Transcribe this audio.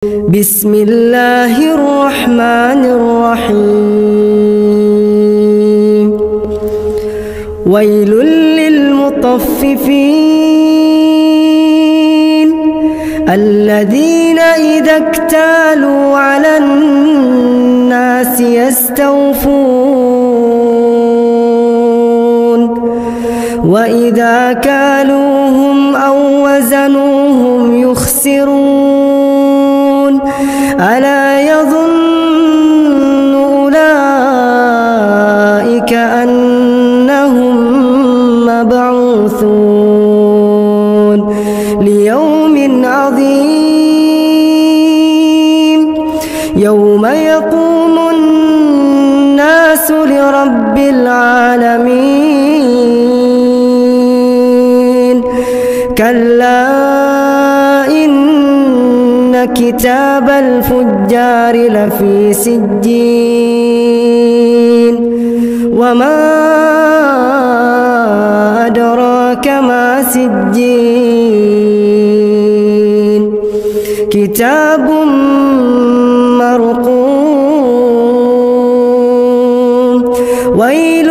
بسم الله الرحمن الرحيم. ويل للمطففين الذين إذا اكتالوا على الناس يستوفون وإذا كالوهم أو وزنوهم يخسرون. ألا يظن أولئك أنهم مبعوثون ليوم عظيم يوم يقوم الناس لرب العالمين. كلا إن كتاب الفجار لفي سجين وما أدراك ما سجين كتاب مرقوم. ويل